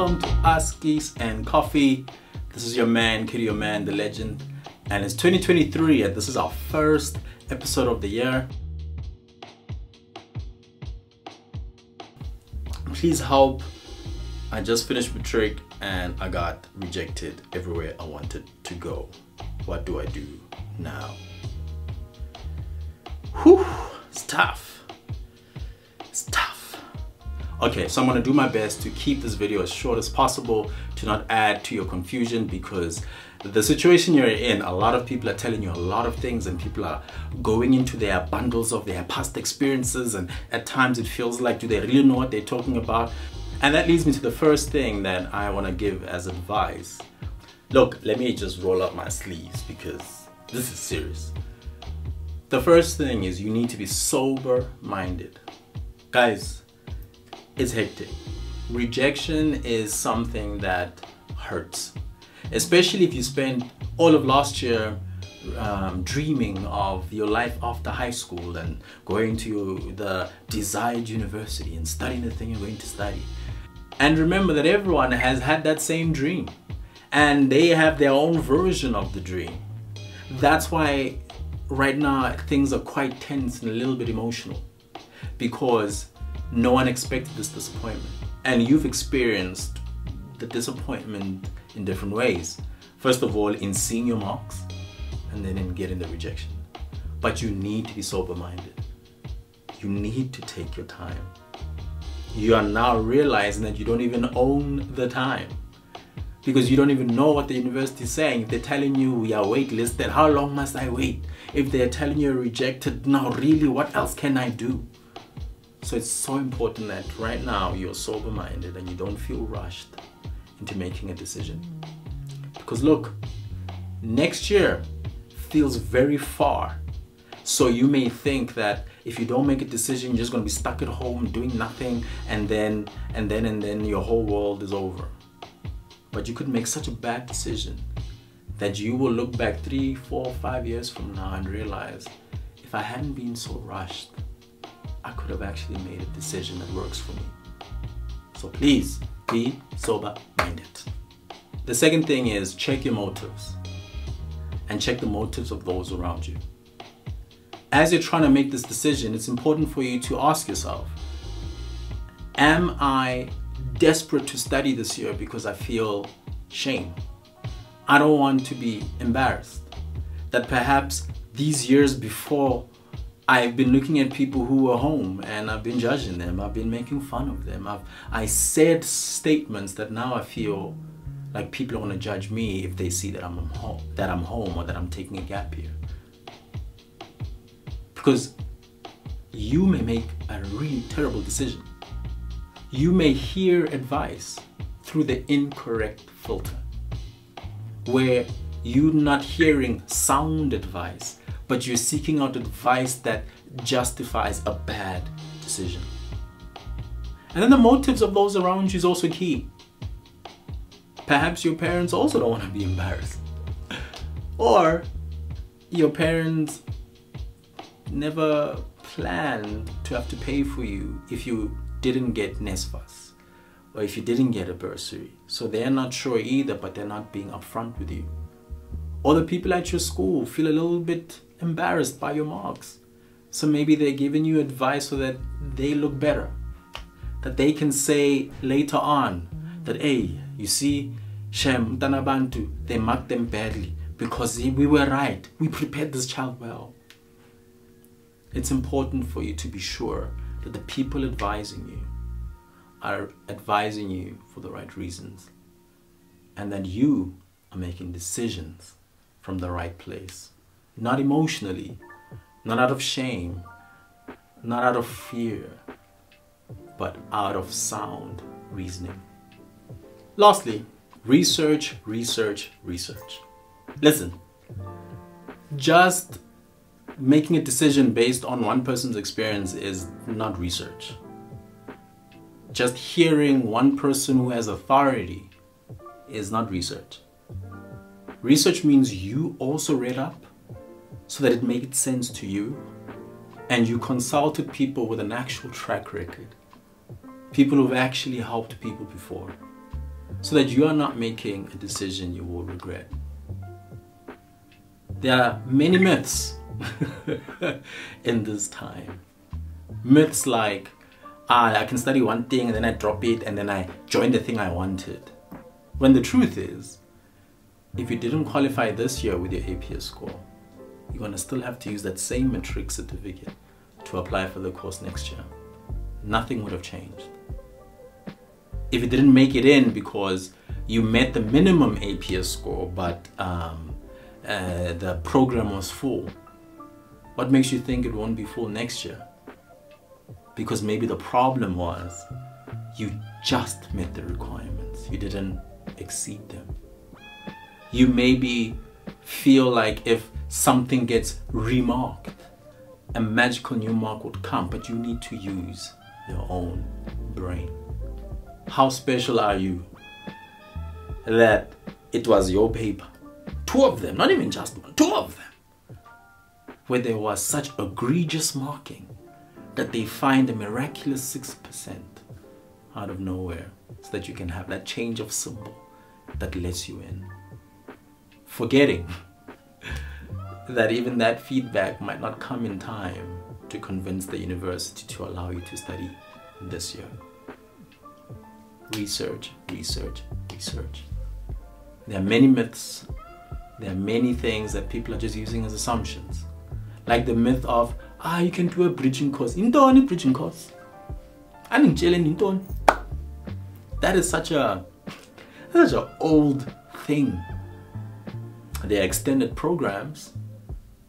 welcome to Askees and Coffee. This is your man, Kitty, your man, the legend. And it's 2023 and this is our first episode of the year. Please help. I just finished matric and I got rejected everywhere I wanted to go. What do I do now? Whew, it's tough. It's tough. Okay, so I'm gonna do my best to keep this video as short as possible to not add to your confusion, because the situation you're in, a lot of people are telling you a lot of things and people are going into their bundles of their past experiences, and at times it feels like, do they really know what they're talking about? And that leads me to the first thing that I want to give as advice. Look, let me just roll up my sleeves because this is serious. The first thing is you need to be sober-minded. Guys, it's hectic. Rejection is something that hurts, especially if you spend all of last year dreaming of your life after high school and going to the desired university and studying the thing you're going to study. And remember that everyone has had that same dream and they have their own version of the dream. That's why right now things are quite tense and a little bit emotional, because no one expected this disappointment. And you've experienced the disappointment in different ways. First of all, in seeing your marks, and then in getting the rejection. But you need to be sober-minded. You need to take your time. You are now realizing that you don't even own the time, because you don't even know what the university is saying. If they're telling you we are waitlisted, how long must I wait? If they're telling you you're rejected, now really what else can I do? So it's so important that right now you're sober-minded and you don't feel rushed into making a decision. Because look, next year feels very far. So you may think that if you don't make a decision, you're just going to be stuck at home doing nothing, and then your whole world is over. But you could make such a bad decision that you will look back 3, 4, 5 years from now and realize, if I hadn't been so rushed, I could have actually made a decision that works for me. So please be sober-minded. The second thing is check your motives, and check the motives of those around you. As you're trying to make this decision, it's important for you to ask yourself, am I desperate to study this year because I feel shame? I don't want to be embarrassed. That perhaps these years before, I've been looking at people who were home and I've been judging them, I've been making fun of them. I said statements that now I feel like people are going to judge me if they see that I'm home or that I'm taking a gap year. Because you may make a really terrible decision. You may hear advice through the incorrect filter, where you're not hearing sound advice, but you're seeking out advice that justifies a bad decision. And then the motives of those around you is also key. Perhaps your parents also don't want to be embarrassed. Or your parents never planned to have to pay for you if you didn't get NSFAS or if you didn't get a bursary. So they're not sure either, but they're not being upfront with you. Or the people at your school feel a little bit embarrassed by your marks. So maybe they're giving you advice so that they look better. That they can say later on that, hey, you see, Shem, Tanabantu, they marked them badly because we were right. We prepared this child well. It's important for you to be sure that the people advising you are advising you for the right reasons, and that you are making decisions from the right place. Not emotionally, not out of shame, not out of fear, but out of sound reasoning. Lastly, research, research, research. Listen, just making a decision based on one person's experience is not research. Just hearing one person who has authority is not research. Research means you also read up so that it made sense to you, and you consulted people with an actual track record, people who've actually helped people before. so that you are not making a decision you will regret. There are many myths in this time. Myths like, I can study one thing and then I drop it and then I join the thing I wanted. When the truth is, if you didn't qualify this year with your APS score, you're going to still have to use that same matric certificate to apply for the course next year. Nothing would have changed. If you didn't make it in because you met the minimum APS score, but the program was full, what makes you think it won't be full next year? Because maybe the problem was you just met the requirements. You didn't exceed them. You maybe feel like if something gets remarked, a magical new mark would come, but you need to use your own brain. How special are you that it was your paper, 2 of them, not even just one, 2 of them, where there was such egregious marking that they find a miraculous 6% out of nowhere so that you can have that change of symbol that lets you in. Forgetting that even that feedback might not come in time to convince the university to allow you to study this year. Research, research, research. There are many myths. There are many things that people are just using as assumptions. Like the myth of, you can do a bridging course. Intoni bridging course. That is such an old thing. There are extended programs,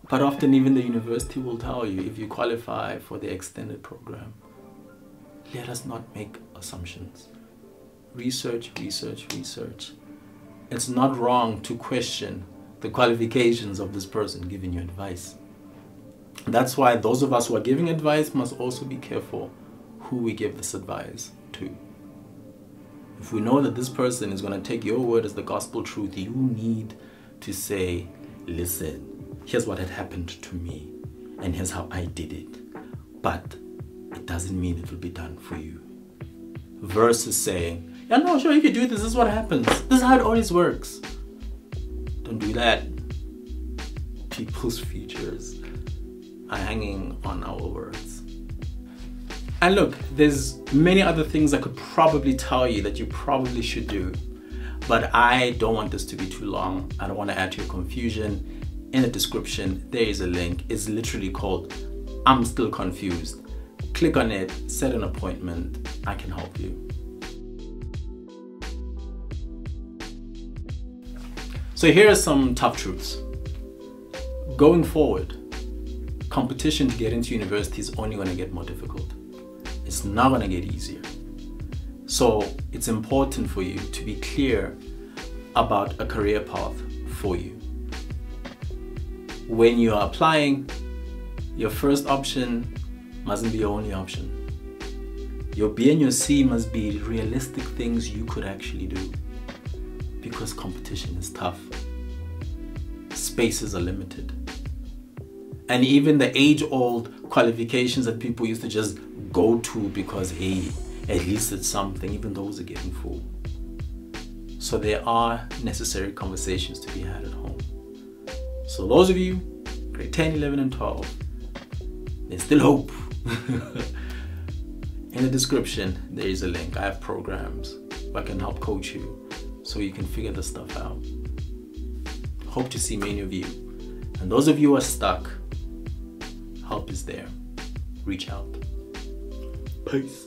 but often even the university will tell you if you qualify for the extended program, let us not make assumptions. Research, research, research. It's not wrong to question the qualifications of this person giving you advice. That's why those of us who are giving advice must also be careful who we give this advice to. If we know that this person is going to take your word as the gospel truth, you need to say, listen, here's what had happened to me and here's how I did it. But it doesn't mean it will be done for you. Versus saying, yeah, no, sure, if you do this is what happens. This is how it always works. Don't do that. People's futures are hanging on our words. And look, there's many other things I could probably tell you that you probably should do, but I don't want this to be too long. I don't want to add to your confusion. In the description, there is a link. It's literally called I'm Still Confused. Click on it, set an appointment. I can help you. So here are some tough truths. Going forward, competition to get into university is only going to get more difficult. It's not going to get easier. So it's important for you to be clear about a career path for you. When you are applying, your first option mustn't be your only option. Your B and your C must be realistic things you could actually do, because competition is tough. Spaces are limited. And even the age-old qualifications that people used to just go to because, hey, at least it's something, even those are getting full. So there are necessary conversations to be had at home. So those of you, grade 10, 11, and 12, there's still hope. In the description, there is a link. I have programs where I can help coach you so you can figure this stuff out. Hope to see many of you. And those of you who are stuck, help is there. Reach out. Peace.